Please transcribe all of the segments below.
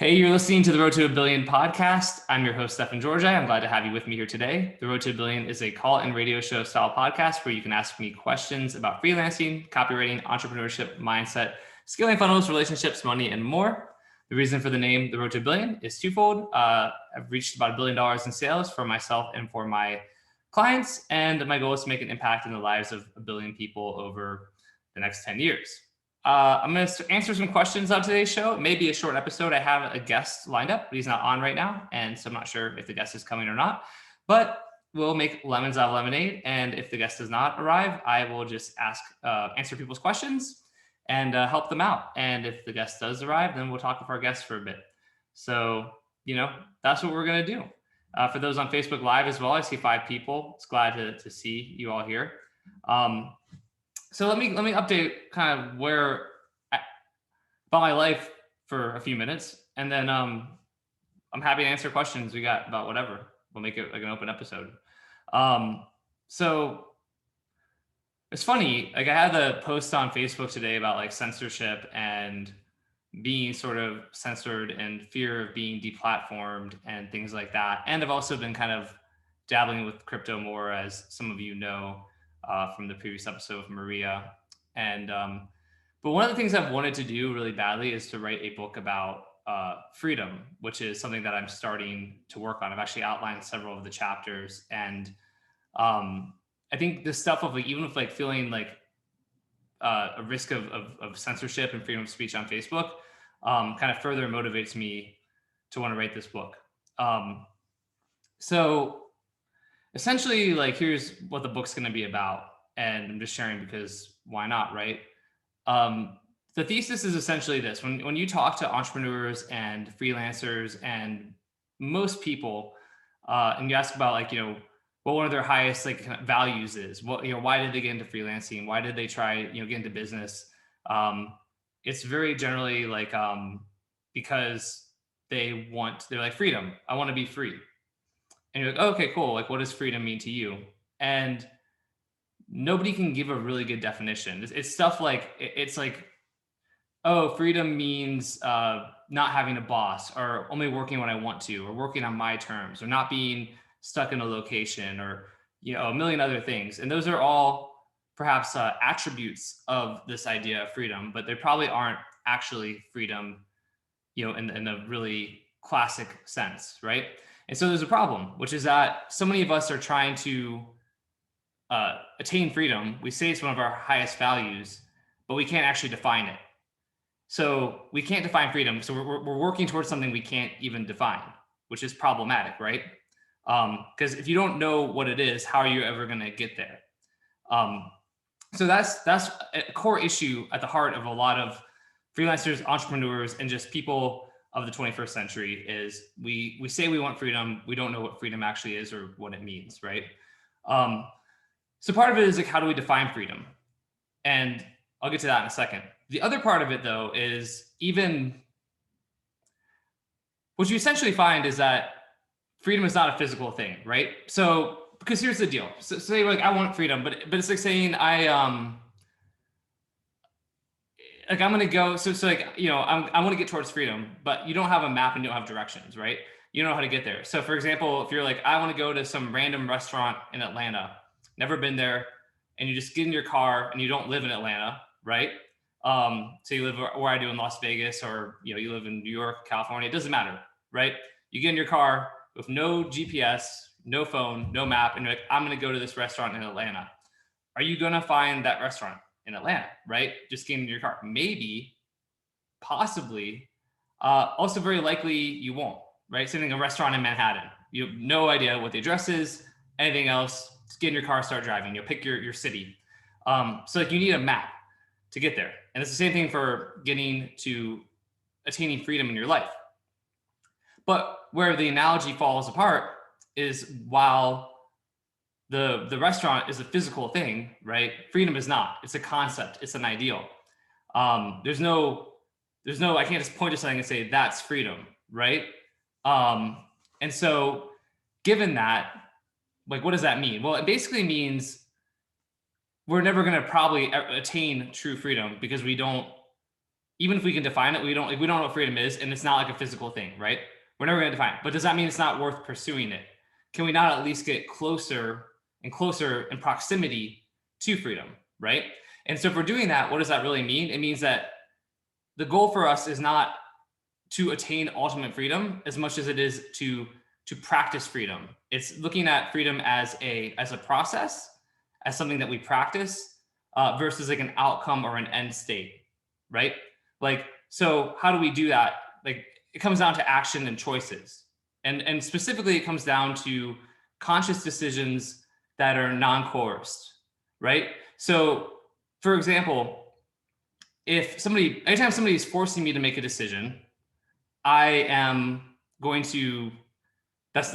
Hey, you're listening to the Road to a Billion podcast. I'm your host, Stefan Georgi. I'm glad to have you with me here today. The Road to a Billion is a call-in radio show style podcast where you can ask me questions about freelancing, copywriting, entrepreneurship, mindset, scaling funnels, relationships, money, and more. The reason for the name The Road to a Billion is twofold. I've reached about $1 billion in sales for myself and for my clients, and my goal is to make an impact in the lives of 1 billion people over the next 10 years. I'm going to answer some questions on today's show. It may be a short episode. I have a guest lined up, but he's not on right now. And so I'm not sure if the guest is coming or not, but we'll make lemons out of lemonade. And if the guest does not arrive, I will just answer people's questions and help them out. And if the guest does arrive, then we'll talk with our guest for a bit. So, that's what we're going to do. For those on Facebook Live as well, I see 5 people. It's glad to see you all here. So let me update kind of about my life for a few minutes, and then I'm happy to answer questions we got about whatever. We'll make it like an open episode. So it's funny, like I had the post on Facebook today about like censorship and being sort of censored and fear of being deplatformed and things like that. And I've also been kind of dabbling with crypto more, as some of you know. From the previous episode with Maria. And but one of the things I've wanted to do really badly is to write a book about freedom, which is something that I'm starting to work on. I've actually outlined several of the chapters, and I think this stuff of like, even with like feeling like a risk of censorship and freedom of speech on Facebook kind of further motivates me to want to write this book. So essentially, like, here's what the book's going to be about, and I'm just sharing because why not, right? The thesis is essentially this: when you talk to entrepreneurs and freelancers and most people, and you ask about like what one of their highest like kind of values is, why did they get into freelancing? Why did they try get into business? It's very generally like because they're like, freedom. I want to be free. And you're like, oh, okay, cool. Like, what does freedom mean to you? And nobody can give a really good definition. It's stuff like, it's like, oh, freedom means not having a boss, or only working when I want to, or working on my terms, or not being stuck in a location, or a million other things. And those are all perhaps attributes of this idea of freedom, but they probably aren't actually freedom, in a really classic sense, right? And so there's a problem, which is that so many of us are trying to attain freedom. We say it's one of our highest values, but we can't actually define it. So we can't define freedom. So we're working towards something we can't even define, which is problematic, right? Because if you don't know what it is, how are you ever going to get there? So that's a core issue at the heart of a lot of freelancers, entrepreneurs, and just people of the 21st century. Is we say we want freedom, we don't know what freedom actually is or what it means, right? So part of it is like, how do we define freedom? And I'll get to that in a second. The other part of it, though, is even what you essentially find is that freedom is not a physical thing, right? So because here's the deal. So say like, I want freedom, but it's like saying like I'm going to go, so like, I want to get towards freedom, but you don't have a map and you don't have directions, right? You don't know how to get there. So for example, if you're like, I want to go to some random restaurant in Atlanta, never been there, and you just get in your car and you don't live in Atlanta, right? So you live where I do in Las Vegas, or, you live in New York, California, it doesn't matter, right? You get in your car with no GPS, no phone, no map, and you're like, I'm going to go to this restaurant in Atlanta. Are you going to find that restaurant in Atlanta, right? Just getting in your car. Maybe, possibly, also very likely you won't, right? Same thing, a restaurant in Manhattan. You have no idea what the address is, anything else. Just get in your car, start driving. You'll pick your city. So like, you need a map to get there. And it's the same thing for getting to attaining freedom in your life. But where the analogy falls apart is, while the restaurant is a physical thing, right? Freedom is not. It's a concept. It's an ideal. There's no, I can't just point to something and say that's freedom, right? And so given that, like, what does that mean? Well, it basically means we're never going to probably attain true freedom because we don't even if we can define it, we don't know what freedom is, and it's not like a physical thing, right? We're never going to define it. But does that mean it's not worth pursuing it? Can we not at least get closer and closer in proximity to freedom, right? And so if we're doing that, what does that really mean? It means that the goal for us is not to attain ultimate freedom as much as it is to practice freedom. It's looking at freedom as a process, as something that we practice, versus like an outcome or an end state, right? Like, so how do we do that? Like, it comes down to action and choices. And specifically, it comes down to conscious decisions that are non-coerced, right? So for example, anytime somebody is forcing me to make a decision, I am going to, that's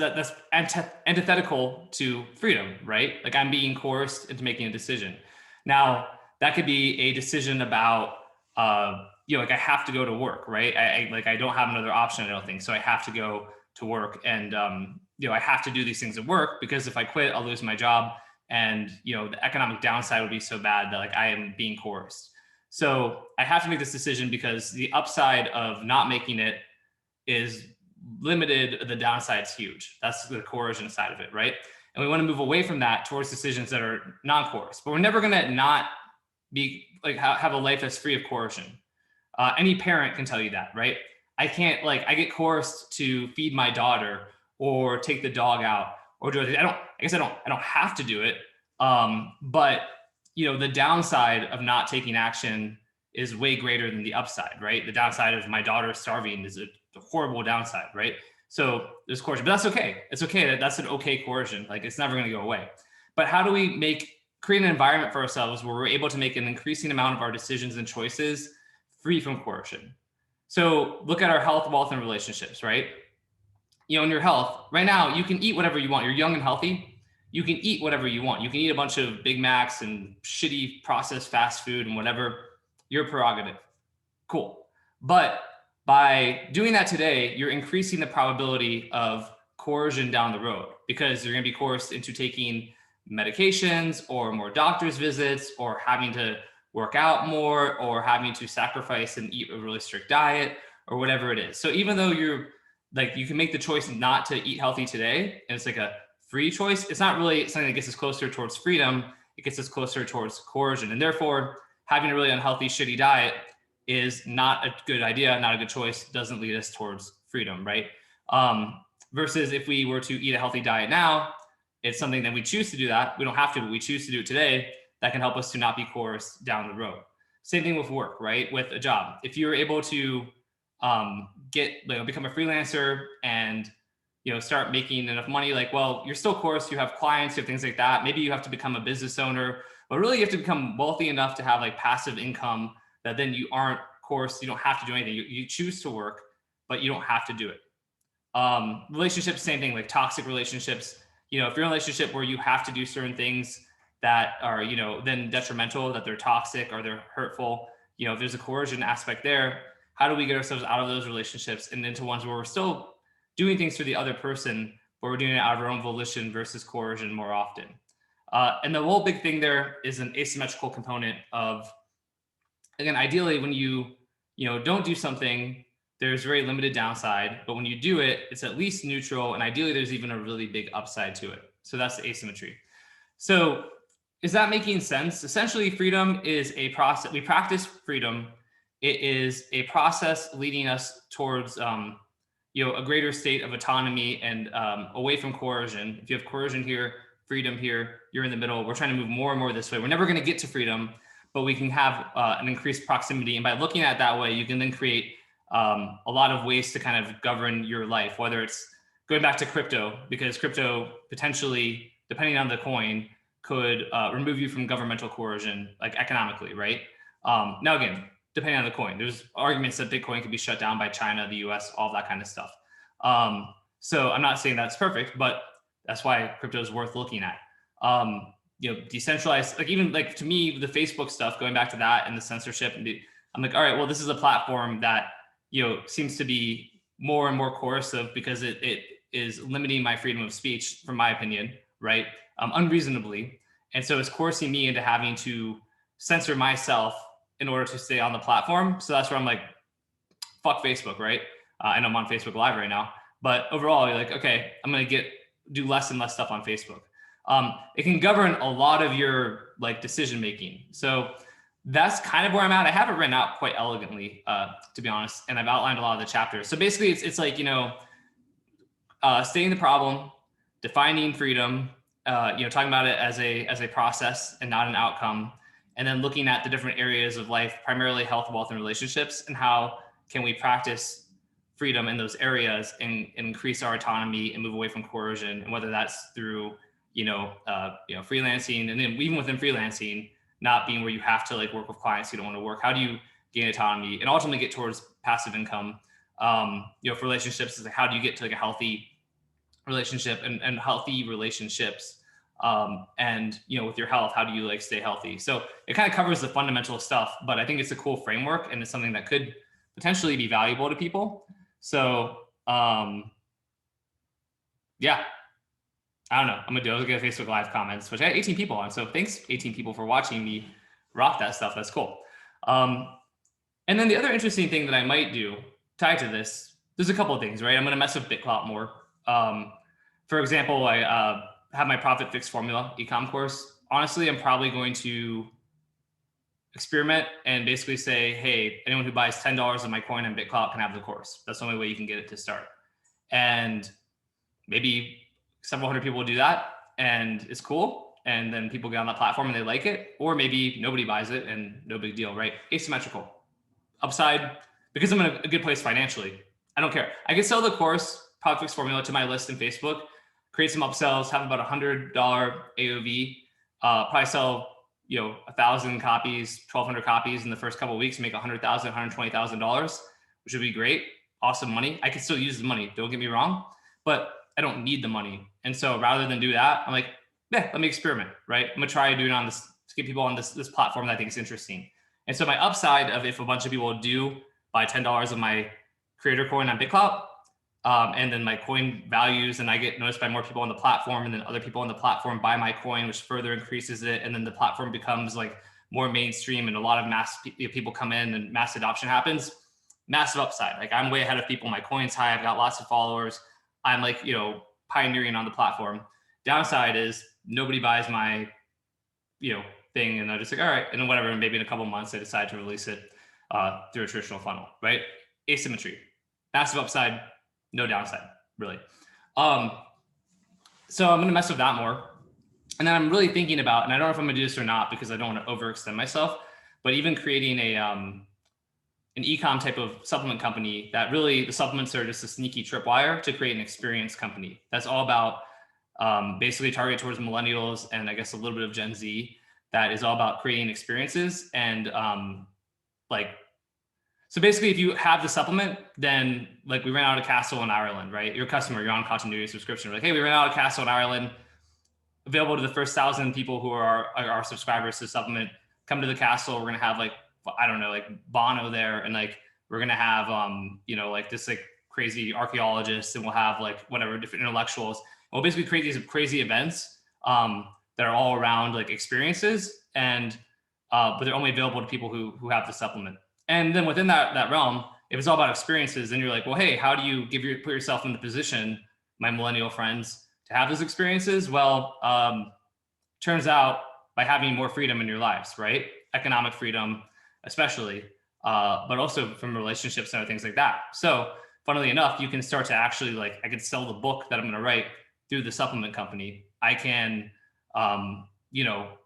antithetical to freedom, right? Like, I'm being coerced into making a decision. Now, that could be a decision about, like, I have to go to work, right? I don't have another option, I don't think. So I have to go to work, and, I have to do these things at work, because if I quit, I'll lose my job. And, the economic downside would be so bad that, like, I am being coerced. So I have to make this decision because the upside of not making it is limited, the downside's huge. That's the coercion side of it, right? And we want to move away from that towards decisions that are non-coerced. But we're never going to not be like have a life that's free of coercion. Any parent can tell you that, right? I can't, like, I get coerced to feed my daughter or take the dog out or do it. I don't have to do it. But the downside of not taking action is way greater than the upside, right? The downside of my daughter starving is a horrible downside, right? So there's coercion, but that's okay. It's okay. That's an okay coercion. Like, it's never going to go away. But how do we create an environment for ourselves where we're able to make an increasing amount of our decisions and choices free from coercion? So look at our health, wealth, and relationships, right? In your health right now, you can eat whatever you want. You're young and healthy. You can eat whatever you want. You can eat a bunch of Big Macs and shitty processed fast food and whatever. Your prerogative. Cool. But by doing that today, you're increasing the probability of coercion down the road, because you're going to be coerced into taking medications or more doctor's visits or having to work out more or having to sacrifice and eat a really strict diet or whatever it is. So even though you can make the choice not to eat healthy today, and it's like a free choice, it's not really something that gets us closer towards freedom. It gets us closer towards coercion. And therefore, having a really unhealthy, shitty diet is not a good idea, not a good choice, doesn't lead us towards freedom, right? Versus if we were to eat a healthy diet now, it's something that we choose to do that. We don't have to, but we choose to do it today. That can help us to not be coerced down the road. Same thing with work, right? With a job. If you're able to become a freelancer and start making enough money, you're still coerced, you have clients, you have things like that. Maybe you have to become a business owner, but really you have to become wealthy enough to have passive income that then you aren't coerced. You don't have to do anything. You choose to work, but you don't have to do it. Relationships, same thing, like toxic relationships. If you're in a relationship where you have to do certain things that are, then detrimental, that they're toxic or they're hurtful, if there's a coercion aspect there, how do we get ourselves out of those relationships and into ones where we're still doing things for the other person, but we're doing it out of our own volition versus coercion more often? And the whole big thing there is an asymmetrical component of, again, ideally when you don't do something, there's very limited downside, but when you do it, it's at least neutral. And ideally there's even a really big upside to it. So that's the asymmetry. So is that making sense? Essentially, freedom is a process. We practice freedom. It is a process leading us towards, a greater state of autonomy and away from coercion. If you have coercion here, freedom here, you're in the middle. We're trying to move more and more this way. We're never going to get to freedom, but we can have an increased proximity. And by looking at it that way, you can then create a lot of ways to kind of govern your life, whether it's going back to crypto, because crypto potentially, depending on the coin, could remove you from governmental coercion, like economically, right? Now, again, depending on the coin, there's arguments that Bitcoin could be shut down by China, the US, all that kind of stuff. So I'm not saying that's perfect, but that's why crypto is worth looking at. Decentralized, to me, the Facebook stuff, going back to that and the censorship, I'm like, all right, well, this is a platform that, seems to be more and more coercive because it is limiting my freedom of speech, from my opinion, right? Unreasonably. And so it's coercing me into having to censor myself in order to stay on the platform. So that's where I'm like, fuck Facebook, right? And I'm on Facebook Live right now. But overall, you're like, okay, I'm going to do less and less stuff on Facebook. It can govern a lot of your like decision making. So that's kind of where I'm at. I have it written out quite elegantly, to be honest, and I've outlined a lot of the chapters. So basically, it's like, you know, stating the problem, defining freedom, you know, talking about it as a process and not an outcome, and then looking at the different areas of life, primarily health, wealth, and relationships, and how can we practice freedom in those areas and increase our autonomy and move away from coercion, and whether that's through freelancing, and then even within freelancing, not being where you have to like work with clients you don't want to work. How do you gain autonomy and ultimately get towards passive income? For relationships, is like, how do you get to like a healthy relationship and healthy relationships? And with your health, how do you like stay healthy? So it kind of covers the fundamental stuff, but I think it's a cool framework and it's something that could potentially be valuable to people. So yeah, I don't know. I'm gonna get Facebook Live comments, which I had 18 people on. So thanks 18 people for watching me rock that stuff. That's cool. And then the other interesting thing that I might do tied to this, there's a couple of things, right? I'm gonna mess with BitClout more. For example, I have my profit fix formula ecom course. Honestly, I'm probably going to experiment and basically say, hey, anyone who buys $10 of my coin on BitClout can have the course. That's the only way you can get it to start. And maybe several hundred people will do that and it's cool. And then people get on that platform and they like it, or maybe nobody buys it and no big deal, right? Asymmetrical. Upside, because I'm in a good place financially, I don't care. I can sell the course, profit fix formula, to my list in Facebook, create some upsells, have about $100 AOV, probably sell 1,000 copies, 1,200 copies in the first couple of weeks, make $100,000, $120,000, which would be great. Awesome money. I can still use the money, don't get me wrong, but I don't need the money. And so rather than do that, I'm like, yeah, let me experiment, right? I'm gonna try doing on this, to get people on this platform that I think is interesting. And so my upside of, if a bunch of people do buy $10 of my creator coin on BitClout, and then my coin values and I get noticed by more people on the platform, and then other people on the platform buy my coin, which further increases it. And then the platform becomes like more mainstream and a lot of mass people come in and mass adoption happens. Massive upside. Like I'm way ahead of people. My coin's high. I've got lots of followers. I'm like, pioneering on the platform. Downside is nobody buys my, thing. And they're just like, all right. And then whatever, and maybe in a couple of months, they decide to release it through a traditional funnel, right? Asymmetry, massive upside, no downside, really. So I'm going to mess with that more. And then I'm really thinking about, and I don't know if I'm going to do this or not, because I don't want to overextend myself, but even creating an e-com type of supplement company that really, the supplements are just a sneaky tripwire to create an experience company. That's all about basically target towards millennials and I guess a little bit of Gen Z. That is all about creating experiences and so basically if you have the supplement, then like we ran out of Castle in Ireland, right? You're a customer, you're on continuity subscription. We're like, hey, we ran out of Castle in Ireland, available to the first 1,000 people who are our subscribers to the supplement. Come to the Castle. We're going to have like, I don't know, like Bono there. And like, we're going to have, like this like crazy archaeologists, and we'll have like whatever different intellectuals. And we'll basically create these crazy events that are all around like experiences, and but they're only available to people who have the supplement. And then within that realm, if it's all about experiences, then you're like, well, hey, how do you put yourself in the position, my millennial friends, to have those experiences? Well, turns out by having more freedom in your lives, right? Economic freedom, especially, but also from relationships and other things like that. So funnily enough, you can start to actually like, I could sell the book that I'm going to write through the supplement company. I can,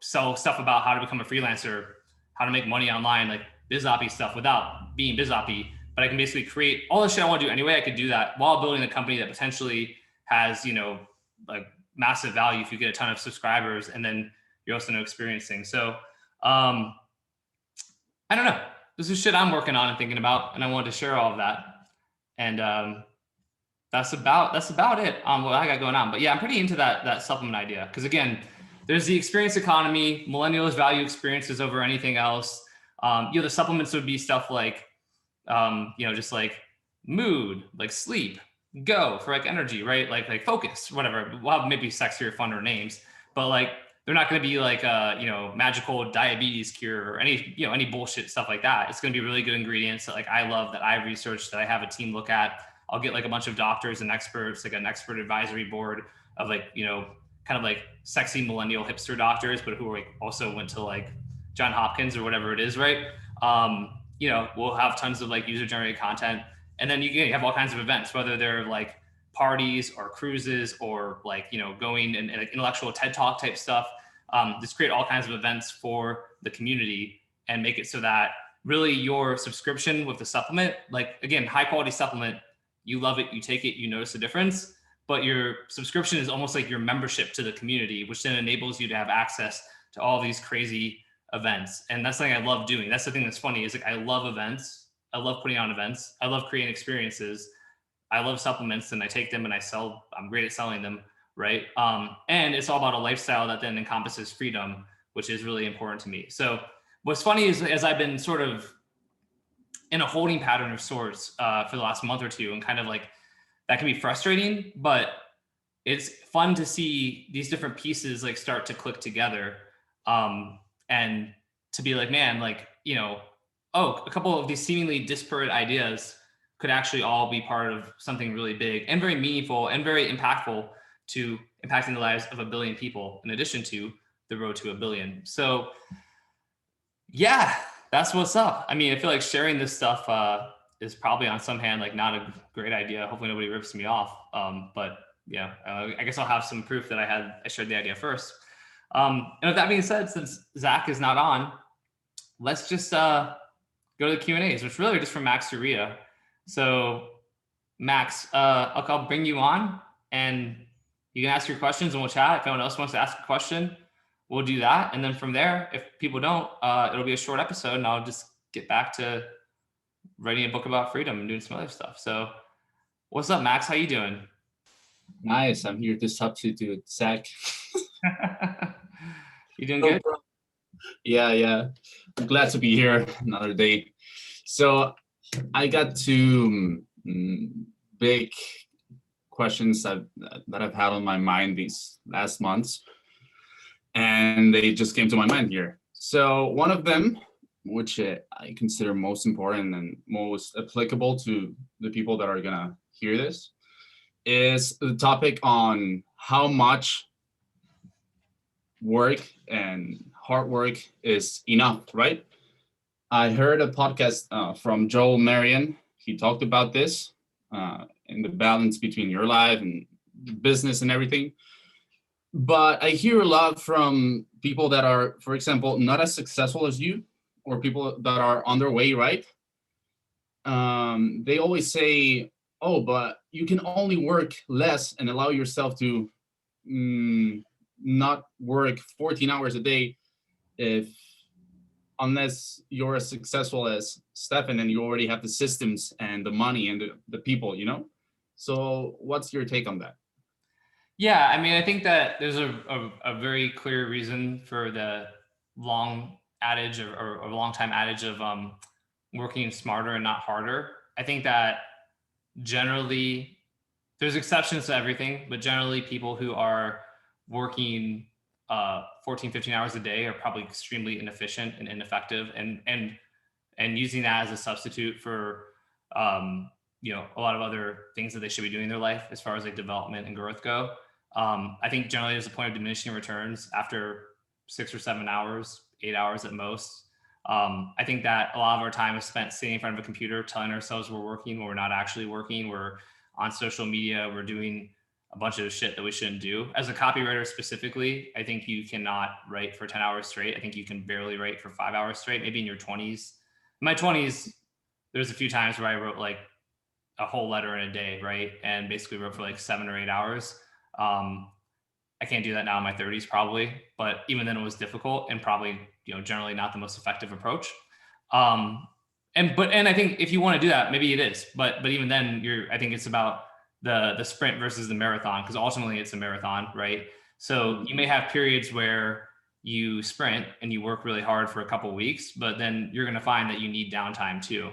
sell stuff about how to become a freelancer, how to make money online, like BizOppy stuff without being BizOppy, but I can basically create all the shit I want to do anyway. I could do that while building a company that potentially has, like massive value if you get a ton of subscribers, and then you're also experiencing. So I don't know. This is shit I'm working on and thinking about, and I wanted to share all of that. And that's about it on what I got going on. But yeah, I'm pretty into that supplement idea, because again, there's the experience economy. Millennials value experiences over anything else. The supplements would be stuff like, just like mood, like sleep, go for like energy, right? Like focus, whatever. We'll have maybe sexier, funner names, but like they're not going to be like a, magical diabetes cure or any bullshit stuff like that. It's going to be really good ingredients that like I love, that I've researched, that I have a team look at. I'll get like a bunch of doctors and experts, like an expert advisory board of like, kind of like sexy millennial hipster doctors, but who like also went to like John Hopkins or whatever it is, right? We'll have tons of like user generated content. And then you have all kinds of events, whether they're like parties or cruises or like, going and like intellectual TED Talk type stuff. Just create all kinds of events for the community and make it so that really your subscription with the supplement, like again, high quality supplement, you love it, you take it, you notice the difference, but your subscription is almost like your membership to the community, which then enables you to have access to all these crazy events. And that's something I love doing. That's the thing that's funny is like, I love events. I love putting on events. I love creating experiences. I love supplements and I take them and I sell, I'm great at selling them. Right. And it's all about a lifestyle that then encompasses freedom, which is really important to me. So what's funny is as I've been sort of in a holding pattern of sorts for the last month or two, and kind of like that can be frustrating, but it's fun to see these different pieces like start to click together. And to be like, man, like, a couple of these seemingly disparate ideas could actually all be part of something really big and very meaningful and very impactful to impacting the lives of 1 billion people, in addition to the road to 1 billion. So yeah, that's what's up. I mean, I feel like sharing this stuff is probably on some hand, like not a great idea. Hopefully nobody rips me off. But yeah, I guess I'll have some proof that I shared the idea first. And with that being said, since Zach is not on, let's just go to the Q&As, which really are just from Max to Rhea. So Max, I'll bring you on and you can ask your questions and we'll chat. If anyone else wants to ask a question, we'll do that. And then from there, if people don't, it'll be a short episode and I'll just get back to writing a book about freedom and doing some other stuff. So what's up, Max? How you doing? Nice. I'm here to substitute Zach. You doing good? Yeah. I'm glad to be here another day. So I got two big questions that I've had on my mind these last months, and they just came to my mind here. So one of them, which I consider most important and most applicable to the people that are gonna hear this, is the topic on how much work and hard work is enough, right? I heard a podcast from Joel Marion. He talked about this in the balance between your life and business and everything. But I hear a lot from people that are, for example, not as successful as you, or people that are on their way, right? They always say, oh, but you can only work less and allow yourself to not work 14 hours a day unless you're as successful as Stefan and you already have the systems and the money and the people, So what's your take on that? Yeah, I mean, I think that there's a very clear reason for the long adage or a long time adage of working smarter and not harder. I think that generally there's exceptions to everything, but generally people who are working 14, 15 hours a day are probably extremely inefficient and ineffective, and using that as a substitute for a lot of other things that they should be doing in their life as far as like development and growth go. I think generally there's a point of diminishing returns after 6 or 7 hours, 8 hours at most. I think that a lot of our time is spent sitting in front of a computer telling ourselves we're working when we're not actually working. We're on social media, we're doing a bunch of shit that we shouldn't do. As a copywriter specifically, I think you cannot write for 10 hours straight. I think you can barely write for 5 hours straight, maybe in your 20s. In my 20s, there's a few times where I wrote like a whole letter in a day, right? And basically wrote for like 7 or 8 hours. I can't do that now in my 30s probably, but even then it was difficult and probably, generally not the most effective approach. And I think if you want to do that, maybe it is, but even then I think it's about the sprint versus the marathon, because ultimately it's a marathon, right? So you may have periods where you sprint and you work really hard for a couple of weeks, but then you're going to find that you need downtime too.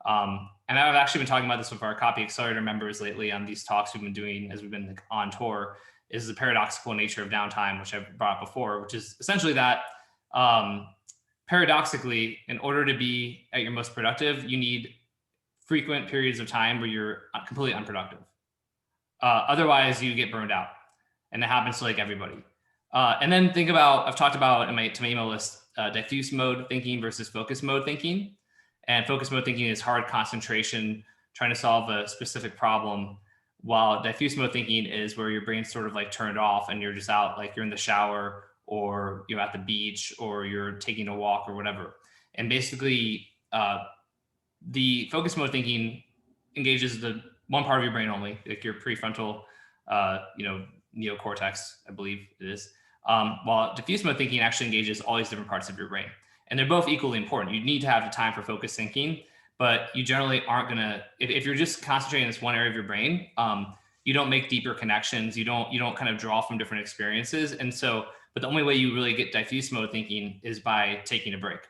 And I've actually been talking about this with our Copy Accelerator members lately on these talks we've been doing as we've been on tour, is the paradoxical nature of downtime, which I've brought up before, which is essentially that paradoxically, in order to be at your most productive, you need frequent periods of time where you're completely unproductive. Otherwise, you get burned out, and it happens to like everybody. And then think about, I've talked about in my email list, diffuse mode thinking versus focus mode thinking. And focus mode thinking is hard concentration, trying to solve a specific problem, while diffuse mode thinking is where your brain's sort of like turned off and you're just out, like you're in the shower or you're at the beach or you're taking a walk or whatever. And basically, the focus mode thinking engages the one part of your brain only, like your prefrontal, neocortex, I believe it is. While diffuse mode thinking actually engages all these different parts of your brain. And they're both equally important. You need to have the time for focus thinking, but you generally aren't gonna, if you're just concentrating on this one area of your brain, you don't make deeper connections. You don't kind of draw from different experiences. And so, but the only way you really get diffuse mode thinking is by taking a break.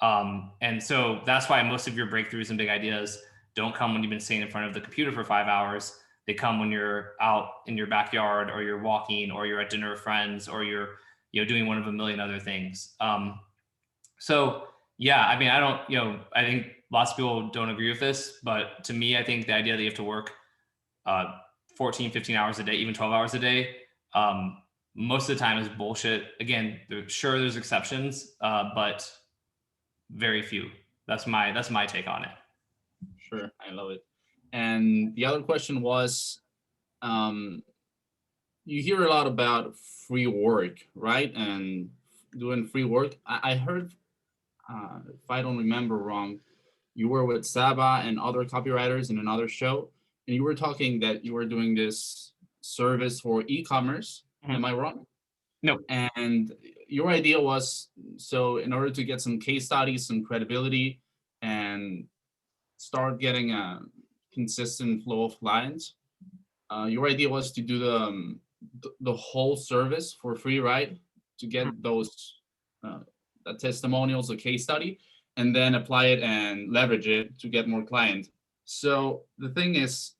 And so that's why most of your breakthroughs and big ideas don't come when you've been sitting in front of the computer for 5 hours. They come when you're out in your backyard or you're walking or you're at dinner with friends or you're, doing one of a million other things. So yeah, I mean, I think lots of people don't agree with this, but to me, I think the idea that you have to work 14, 15 hours a day, even 12 hours a day, most of the time is bullshit. Again, there's exceptions, but very few. That's my take on it. Sure, I love it. And the other question was, you hear a lot about free work, right? And doing free work. I heard, if I don't remember wrong, you were with Saba and other copywriters in another show, and you were talking that you were doing this service for e-commerce. Mm-hmm. Am I wrong? No. And your idea was, so in order to get some case studies, some credibility, and start getting a consistent flow of clients, your idea was to do the whole service for free, right? To get those the testimonials, a case study, and then apply it and leverage it to get more clients. So the thing is,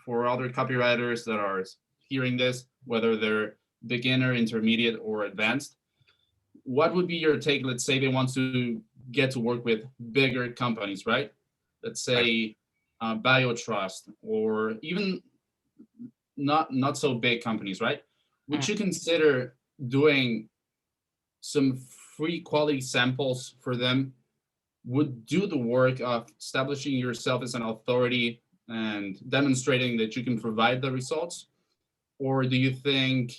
for other copywriters that are hearing this, whether they're beginner, intermediate, or advanced, what would be your take? Let's say they want to get to work with bigger companies, right? Let's say BioTrust, or even not so big companies, right? Would you consider doing some free quality samples for them? Would do the work of establishing yourself as an authority and demonstrating that you can provide the results? Or do you think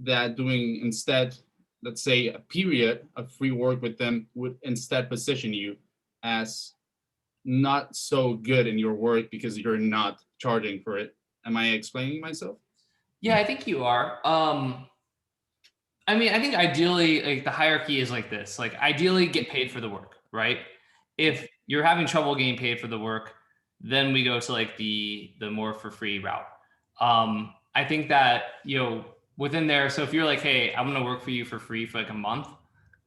that doing instead, let's say, a period of free work with them would instead position you as not so good in your work because you're not charging for it? Am I explaining myself? Yeah, I think you are. I mean, I think ideally, like the hierarchy is like this. Like ideally, get paid for the work, right? If you're having trouble getting paid for the work, then we go to like the more for free route. I think that, within there, so if you're like, hey, I'm gonna work for you for free for like a month,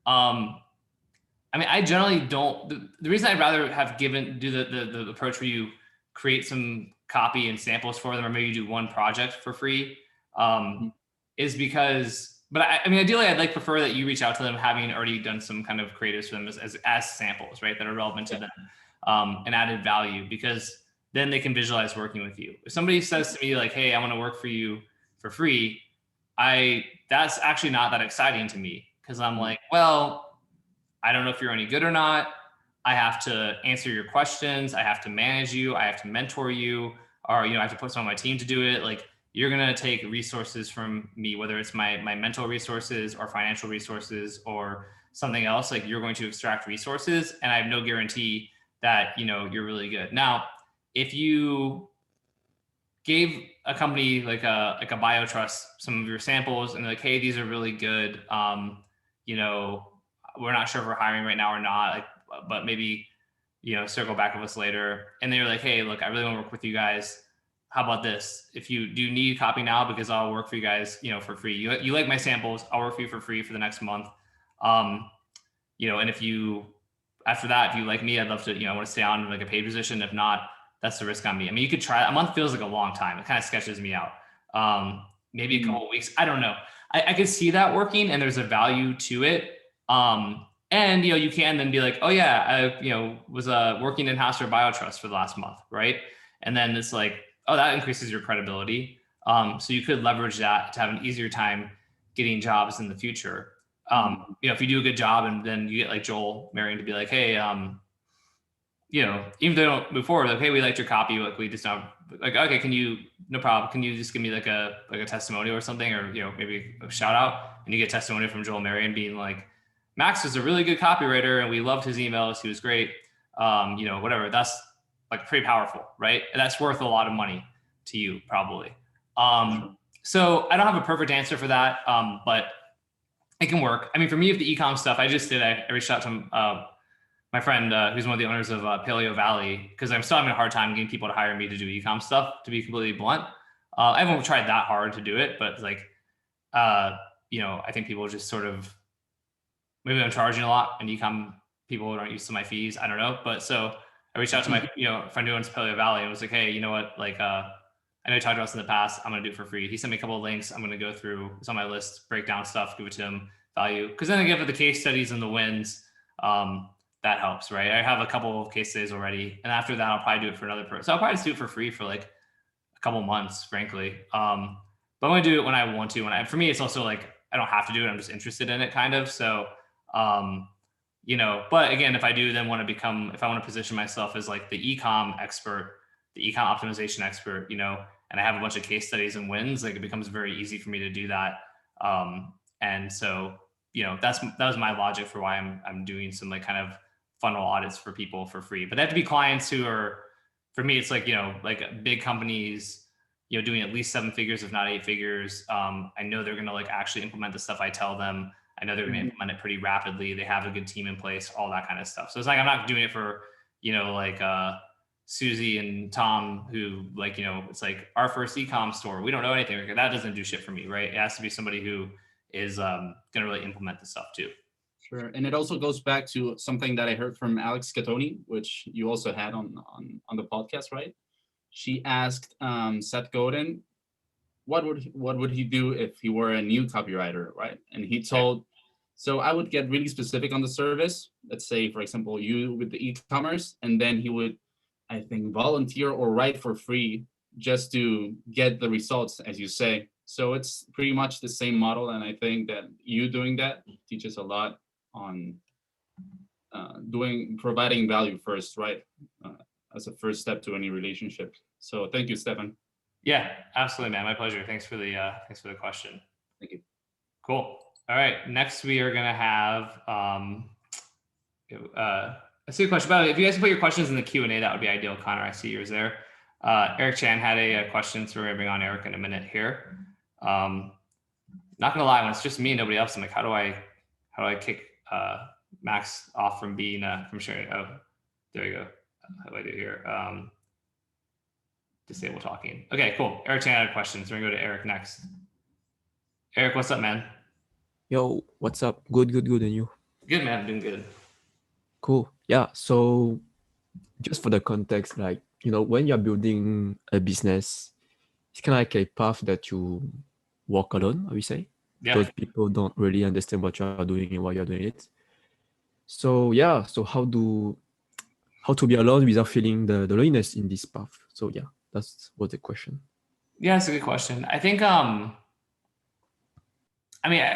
I mean, I generally don't. The reason I'd rather have do the approach where you create some copy and samples for them, or maybe you do one project for free, is because. But I mean, ideally, I'd prefer that you reach out to them having already done some kind of creatives for them as samples, right, that are relevant to them, and added value, because then they can visualize working with you. If somebody says to me like, "Hey, I want to work for you for free," that's actually not that exciting to me, because I'm like, well, I don't know if you're any good or not. I have to answer your questions. I have to manage you. I have to mentor you, or I have to put someone on my team to do it. Like, you're going to take resources from me, whether it's my mental resources or financial resources or something else. Like, you're going to extract resources, and I have no guarantee that, you're really good. Now, if you gave a company like a BioTrust some of your samples and like, hey, these are really good. We're not sure if we're hiring right now or not, but maybe, circle back with us later. And they're like, hey, look, I really want to work with you guys. How about this? If you do need copy now, because I'll work for you guys, for free. You like my samples, I'll work for you for free for the next month. And if you, after that, if you like me, I'd love to, I want to stay on like a paid position. If not, that's the risk on me. I mean, you could try. A month feels like a long time. It kind of sketches me out. maybe a couple of weeks. I don't know. I could see that working, and there's a value to it. And you can then be like, oh yeah, I was working in house or biotrust for the last month, right? And then it's like, oh, that increases your credibility. So you could leverage that to have an easier time getting jobs in the future. If you do a good job, and then you get like Joel Marion to be like, hey, even if they don't move forward, like, hey, we liked your copy, like we just now, like, okay, no problem, can you just give me like a testimonial or something, or maybe a shout out, and you get testimonial from Joel Marion being like, Max is a really good copywriter and we loved his emails, he was great, whatever. That's like pretty powerful, right? And that's worth a lot of money to you probably. So I don't have a perfect answer for that, but it can work. I mean, for me, with the ecom stuff, I reached out to my friend who's one of the owners of Paleo Valley, because I'm still having a hard time getting people to hire me to do ecom stuff, to be completely blunt. I haven't tried that hard to do it, but like, I think people just sort of, maybe I'm charging a lot and ecom people aren't used to my fees. I don't know. But so I reached out to my friend who owns Paleo Valley and was like, hey, you know what? Like, I know you talked about this in the past. I'm going to do it for free. He sent me a couple of links. I'm going to go through, it's on my list, break down stuff, give it to him, value. Because then I give it the case studies and the wins. That helps, right? I have a couple of case studies already. And after that, I'll probably do it for another person. So I'll probably just do it for free for like a couple months, frankly. But I'm going to do it when I want to. For me, it's also like, I don't have to do it. I'm just interested in it kind of. So, but again, if I do then if I want to position myself as like the ecom expert, the ecom optimization expert, and I have a bunch of case studies and wins, like it becomes very easy for me to do that. And so, that was my logic for why I'm doing some like kind of funnel audits for people for free. But they have to be clients who are, for me, it's like, like big companies, doing at least 7 figures, if not 8 figures. I know they're going to like actually implement the stuff I tell them. I know they're going to implement it pretty rapidly. They have a good team in place, all that kind of stuff. So it's like, I'm not doing it for, like Susie and Tom, who like, it's like our first ecom store. We don't know anything. That doesn't do shit for me, right? It has to be somebody who is going to really implement the stuff too. Sure. And it also goes back to something that I heard from Alex Catoni, which you also had on the podcast, right? She asked Seth Godin, what would he do if he were a new copywriter, right? And he told, so I would get really specific on the service. Let's say, for example, you with the e-commerce, and then he would, I think, volunteer or write for free just to get the results, as you say. So it's pretty much the same model. And I think that you doing that teaches a lot on providing value first, right? As a first step to any relationship. So thank you, Stefan. Yeah, absolutely, man. My pleasure. Thanks for the question. Thank you. Cool. All right. Next, we are going to have I see a question about it. If you guys can put your questions in the Q&A, that would be ideal. Connor, I see yours there. Eric Chan had a question, so we're going to bring on Eric in a minute here. Not going to lie, when it's just me and nobody else, I'm like, how do I kick Max off from being from sharing? Oh, there you go. How do I do here? Disable talking. Okay, cool. Eric Chan had a question, so we're going to go to Eric next. Eric, what's up, man? Yo, what's up? Good, and you? Good, man. I'm doing good. Cool. Yeah. So just for the context, like, when you're building a business, it's kind of like a path that you walk alone, I would say. Yeah. Because people don't really understand what you're doing and why you're doing it. So yeah, so how to be alone without feeling the loneliness in this path. So yeah, that's what the question. Yeah, it's a good question. I think a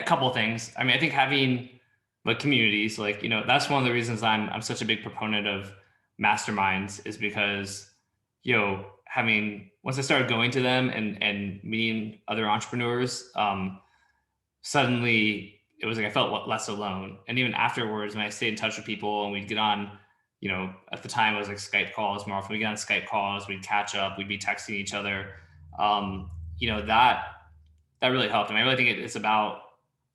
couple of things. I think having like communities, like, that's one of the reasons I'm such a big proponent of masterminds, is because, once I started going to them and meeting other entrepreneurs, suddenly it was like I felt less alone. And even afterwards, when I stayed in touch with people and we'd get on, at the time it was like Skype calls more often. We'd get on Skype calls, we'd catch up, we'd be texting each other. That really helped. And I really think it's about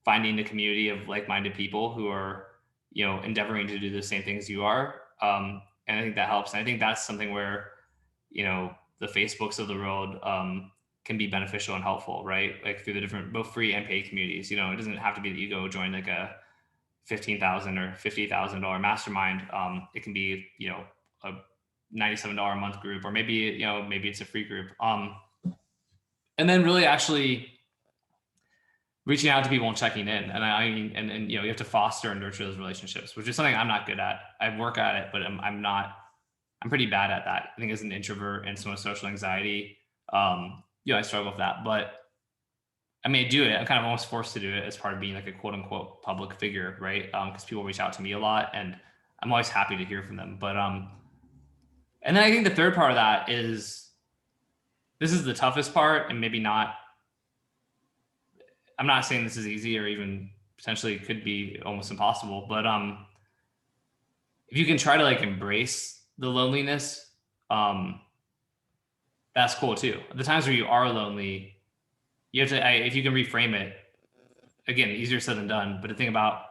finding a community of like-minded people who are, endeavoring to do the same things you are. And I think that helps. And I think that's something where, the Facebooks of the world can be beneficial and helpful, right? Like through the different, both free and paid communities. It doesn't have to be that you go join like a $15,000 or $50,000 mastermind. It can be, a $97 a month group, or maybe it's a free group. And then really actually reaching out to people and checking in. And I mean, and you have to foster and nurture those relationships, which is something I'm not good at. I work at it, but I'm pretty bad at that. I think as an introvert and someone with social anxiety, I struggle with that, but I mean, I do it. I'm kind of almost forced to do it as part of being like a quote unquote public figure, right? Because people reach out to me a lot and I'm always happy to hear from them. But, and then I think the third part of that is, this is the toughest part, and maybe not, I'm not saying this is easy or even potentially could be almost impossible, but if you can try to like embrace the loneliness, that's cool too. The times where you are lonely, you have to, if you can reframe it, again, easier said than done, but to think about,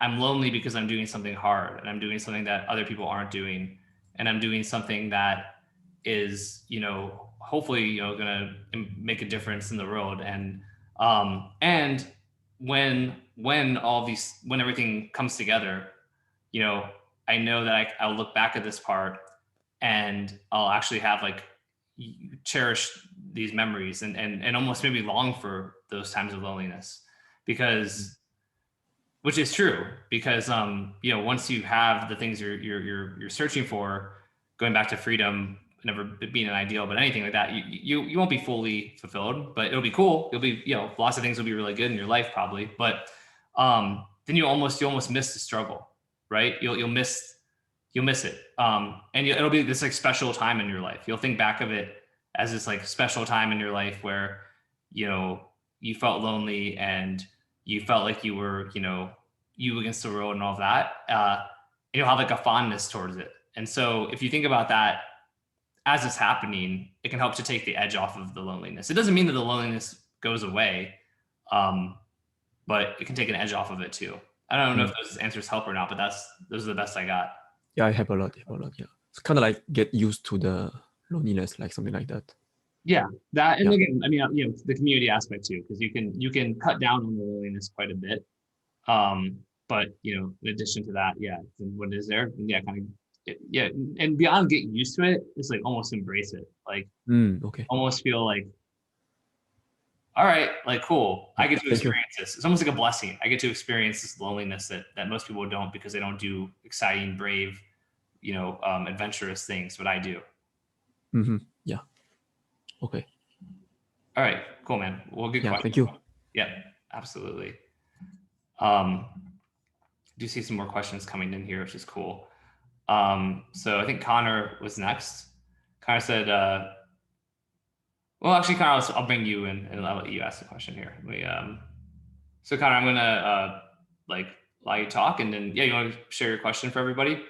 I'm lonely because I'm doing something hard and I'm doing something that other people aren't doing. And I'm doing something that is, hopefully, going to make a difference in the world. And when everything comes together, I know that I'll look back at this part and I'll actually have like cherish these memories and almost maybe long for those times of loneliness, because, which is true, because, once you have the things you're searching for, going back to freedom, never being an ideal, but anything like that, you won't be fully fulfilled, but it'll be cool. You'll be, lots of things will be really good in your life probably, but, then you almost miss the struggle, right? You'll miss it. And it'll be this like special time in your life. You'll think back of it as this like special time in your life where, you felt lonely and you felt like you were, you against the world and all of that. And you'll have like a fondness towards it. And so if you think about that as it's happening, it can help to take the edge off of the loneliness. It doesn't mean that the loneliness goes away, but it can take an edge off of it too. I don't know if those answers help or not, but those are the best I got. Yeah, I have a lot. Yeah, it's kind of like get used to the loneliness, like something like that. Yeah, that, and again, I mean, the community aspect too, because you can cut down on the loneliness quite a bit. But in addition to that, what is there? Kind of, and beyond getting used to it, it's like almost embrace it, like okay, almost feel like, all right, like cool, I get to experience this. It's almost like a blessing. I get to experience this loneliness that most people don't, because they don't do exciting, brave, adventurous things, but I do. Yeah. Okay. All right, cool, man. Well, good question. Thank you. Yeah, absolutely. Do see some more questions coming in here, which is cool. So I think Connor was next. Connor said, well, actually, Connor, I'll bring you in and I'll let you ask the question here. So Connor, I'm gonna allow you to talk, and then you want to share your question for everybody?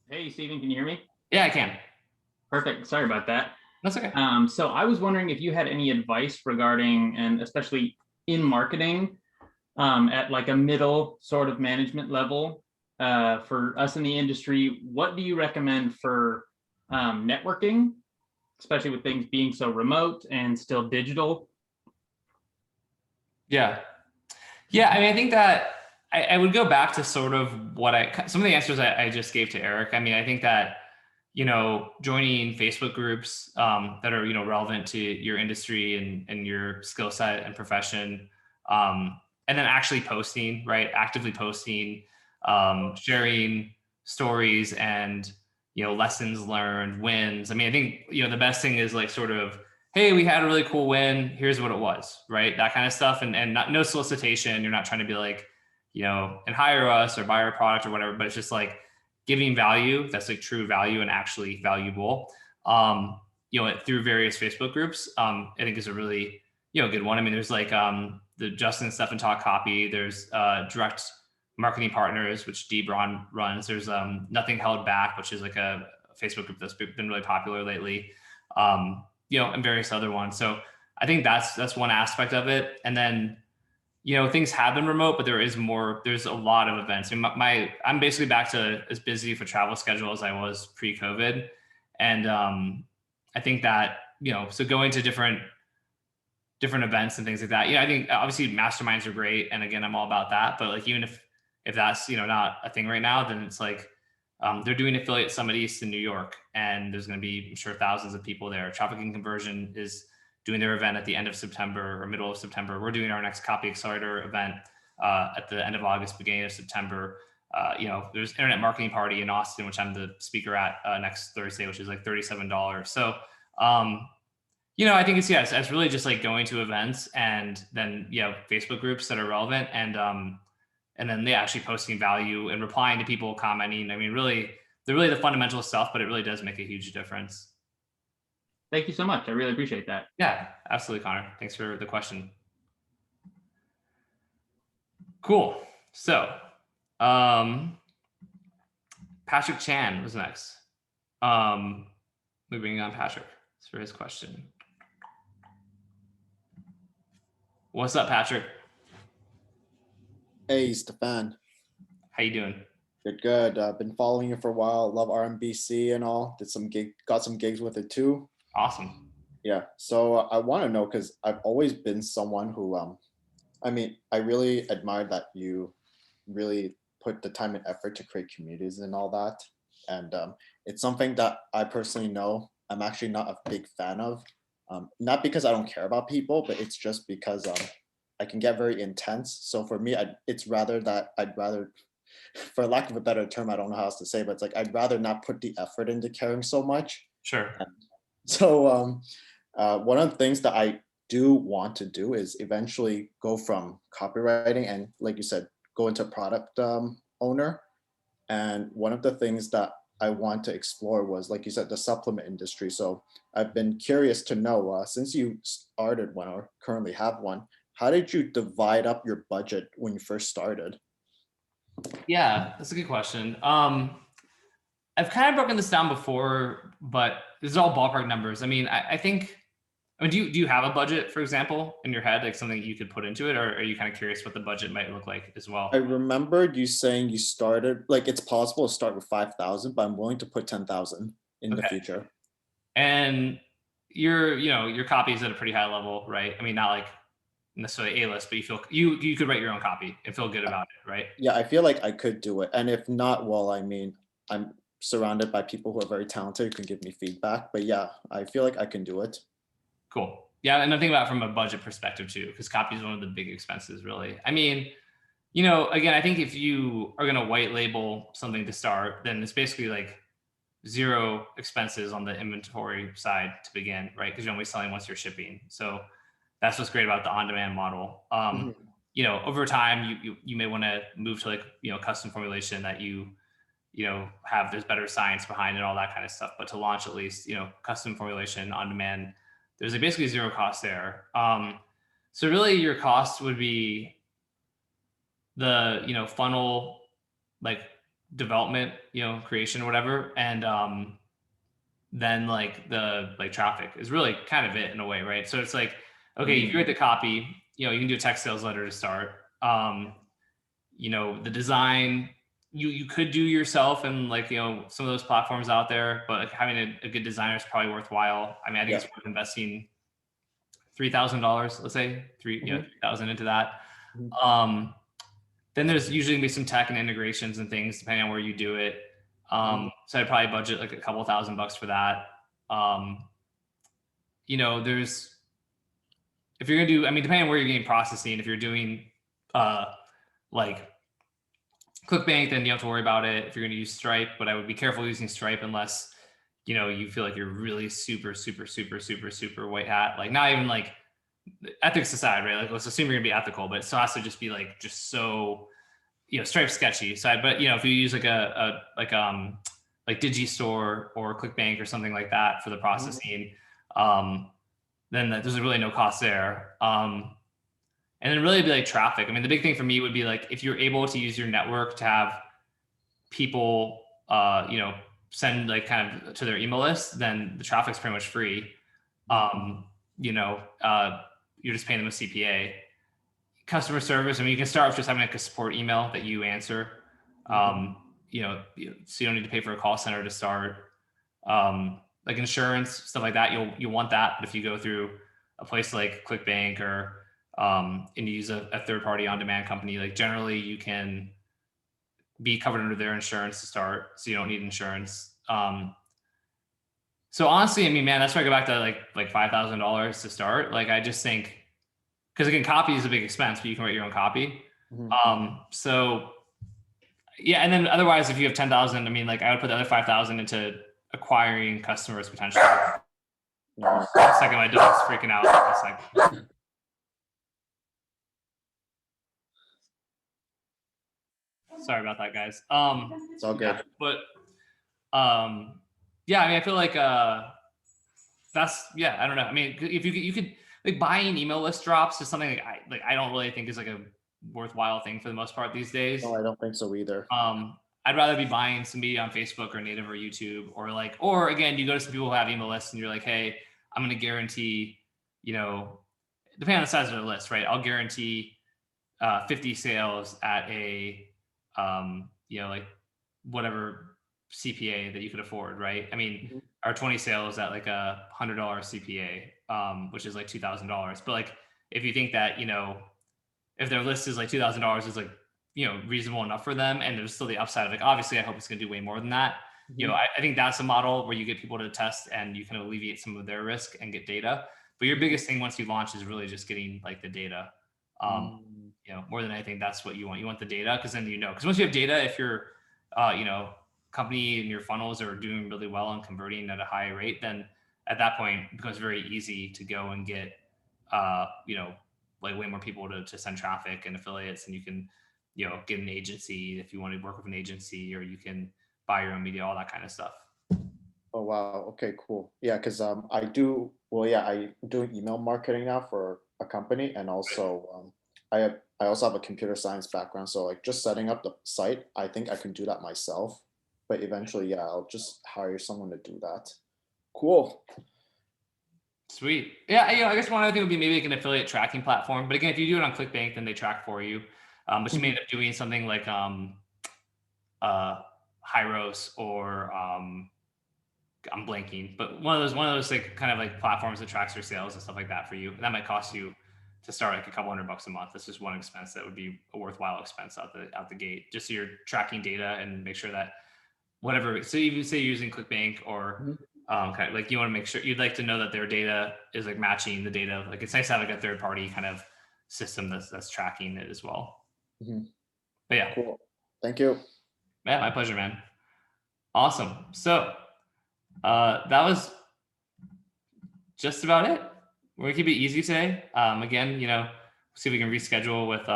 Hey, Stephen, can you hear me? Yeah, I can. Perfect. Sorry about that. That's okay. So I was wondering if you had any advice regarding, and especially in marketing, at like a middle sort of management level, for us in the industry. What do you recommend for networking, especially with things being so remote and still digital? Yeah. I mean, I think that I would go back to sort of some of the answers I just gave to Eric. I mean, I think that, joining Facebook groups that are, relevant to your industry and your skill set and profession, and then actually posting, right? Actively posting, sharing stories and, lessons learned, wins. I mean, I think, the best thing is like sort of, hey, we had a really cool win. Here's what it was, right? That kind of stuff. And no solicitation. You're not trying to be like, and hire us or buy our product or whatever, but it's just like giving value that's like true value and actually valuable, through various Facebook groups, I think is a really, good one. I mean, there's like the Justin and Stefan Talk Copy. There's Direct Marketing Partners, which Dee Braun runs. There's Nothing Held Back, which is like a Facebook group that's been really popular lately, and various other ones. So I think that's one aspect of it. And then, things have been remote, but there's a lot of events. I mean, I'm basically back to as busy for travel schedule as I was pre-COVID. And I think that, so going to different events and things like that. I think obviously masterminds are great. And again, I'm all about that. But like, even if that's, not a thing right now, then it's like, they're doing affiliate Summit East in New York, and there's going to be, I'm sure, thousands of people there. Traffic and conversion is, doing their event at the end of September or middle of September. We're doing our next Copy Accelerator event at the end of August, beginning of September. There's Internet Marketing Party in Austin, which I'm the speaker at next Thursday, which is like $37. So, I think it's really just like going to events and then, Facebook groups that are relevant and then actually posting value and replying to people, commenting. I mean, really the fundamental stuff, but it really does make a huge difference. Thank you so much. I really appreciate that. Yeah, absolutely, Connor. Thanks for the question. Cool. So, Patrick Chan was next. We bring on Patrick for his question. What's up, Patrick? Hey, Stefan. How you doing? Good. I've been following you for a while. Love RMBC and all. Got some gigs with it too. Awesome. Yeah. So I want to know, because I've always been someone who, I really admire that you really put the time and effort to create communities and all that. And it's something that I personally know I'm actually not a big fan of. Not because I don't care about people, but it's just because I can get very intense. So for me, I'd rather, for lack of a better term, I don't know how else to say, but it's like, I'd rather not put the effort into caring so much. Sure. And so one of the things that I do want to do is eventually go from copywriting and, like you said, go into product owner. And one of the things that I want to explore was, like you said, the supplement industry. So I've been curious to know, since you started one or currently have one, how did you divide up your budget when you first started? Yeah, that's a good question. I've kind of broken this down before, but this is all ballpark numbers. I mean, do you have a budget, for example, in your head, like something you could put into it, or are you kind of curious what the budget might look like as well? I remembered you saying you started, like, it's possible to start with 5,000, but I'm willing to put 10,000 in the future. And your copy is at a pretty high level, right? I mean, not like necessarily A-list, but you feel you could write your own copy and feel good about it, right? Yeah, I feel like I could do it. And if not, well, I mean, I'm surrounded by people who are very talented who can give me feedback. But yeah, I feel like I can do it. Cool. Yeah, and I think about it from a budget perspective too, because copy is one of the big expenses, really. I mean, again, I think if you are going to white label something to start, then it's basically like zero expenses on the inventory side to begin, right? Because you're only selling once you're shipping. So that's what's great about the on-demand model. Over time, you may want to move to like, custom formulation that there's better science behind it, all that kind of stuff. But to launch at least, custom formulation on demand, there's basically zero cost there. So really your cost would be the, funnel, like development, creation, whatever. And then like the traffic is really kind of it in a way, right? So it's like, okay, if you're at the copy, you can do a text sales letter to start. The design, you could do yourself and some of those platforms out there, but like having a good designer is probably worthwhile. I mean, I think it's worth investing $3,000, let's say $3,000 into that. Then there's usually gonna be some tech and integrations and things depending on where you do it. So I'd probably budget like a couple $1,000 for that. There's, if you're gonna do, I mean, depending on where you're getting processing, if you're doing like ClickBank, then you don't have to worry about it. If you're going to use Stripe, but I would be careful using Stripe unless, you feel like you're really super, super, super, super, super white hat. Like not even like ethics aside, right? Like let's assume you're gonna be ethical, but it still has to just be like, just so, Stripe's sketchy. So, but if you use like like Digistore or ClickBank or something like that for the processing, then there's really no cost there. And then really be like traffic. I mean, the big thing for me would be like, if you're able to use your network to have people, send like kind of to their email list, then the traffic's pretty much free. You're just paying them a CPA. Customer service, I mean, you can start with just having like a support email that you answer. So you don't need to pay for a call center to start. Like insurance, stuff like that, you'll want that. But if you go through a place like ClickBank or and you use a third-party on-demand company, like generally you can be covered under their insurance to start, so you don't need insurance. So honestly, I mean, man, that's why I go back to like $5,000 to start. Like, I just think, because again, copy is a big expense, but you can write your own copy. So yeah, and then otherwise, if you have 10,000, I mean, like I would put the other 5,000 into acquiring customers potentially. Nice. One second, my dog's freaking out. A second. Sorry about that, guys. It's all good. Yeah, but yeah, I mean, I feel like that's, yeah, I don't know. I mean, if you could like buying email list drops is something like I don't really think is like a worthwhile thing for the most part these days. No, I don't think so either. I'd rather be buying some media on Facebook or Native or YouTube, or again, you go to some people who have email lists and you're like, hey, I'm going to guarantee, you know, depending on the size of their list, right? I'll guarantee 50 sales at a, you know, like whatever CPA that you could afford, right? I mean, our 20 sales at like a $100 CPA, which is like $2,000. But like, if you think that, you know, if their list is like $2,000 is like, you know, reasonable enough for them, and there's still the upside of like, obviously I hope it's going to do way more than that. You know, I think that's a model where you get people to test and you can alleviate some of their risk and get data. But your biggest thing once you launch is really just getting like the data. You know, more than anything, that's what you want. You want the data, because then, you know, because once you have data, if your, you know, company and your funnels are doing really well and converting at a high rate, then at that point it becomes very easy to go and get, you know, like way more people to send traffic and affiliates, and you can, you know, get an agency if you want to work with an agency, or you can buy your own media, all that kind of stuff. Oh, wow. Okay, cool. Yeah, because I do, well, yeah, I do email marketing now for a company, and also I also have a computer science background. So like just setting up the site, I think I can do that myself. But eventually, yeah, I'll just hire someone to do that. Cool. Sweet. Yeah, you know, I guess one other thing would be maybe like an affiliate tracking platform. But again, if you do it on ClickBank, then they track for you. But you may end up doing something like Hyros, or I'm blanking, but one of those like kind of like platforms that tracks your sales and stuff like that for you. And that might cost you to start like a couple $100 a month. That's just one expense that would be a worthwhile expense out the gate, just so you're tracking data and make sure that whatever. So you say you're using ClickBank or kind of like, you want to make sure, you'd like to know that their data is like matching the data. Like, it's nice to have like a third party kind of system that's tracking it as well. But yeah, Cool. Thank you. Yeah, my pleasure, man. Awesome. So that was just about it. We're gonna keep it easy today. Again, you know, see if we can reschedule with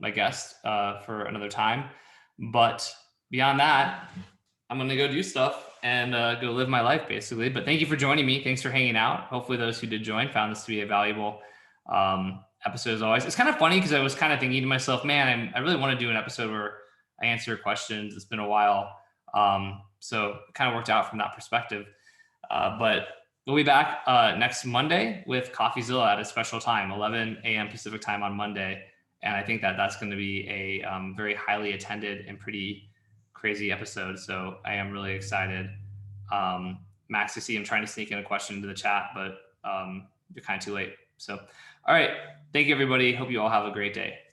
my guest for another time. But beyond that, I'm gonna go do stuff and go live my life, basically. But thank you for joining me. Thanks for hanging out. Hopefully those who did join found this to be a valuable episode as always. It's kind of funny because I was kind of thinking to myself, man, I really want to do an episode where I answer questions. It's been a while. So it kind of worked out from that perspective. But we'll be back next Monday with CoffeeZilla at a special time, 11 a.m. Pacific time on Monday. And I think that that's going to be a very highly attended and pretty crazy episode. So I am really excited. Max, I see him trying to sneak in a question into the chat, but you're kind of too late. So, all right. Thank you, everybody. Hope you all have a great day.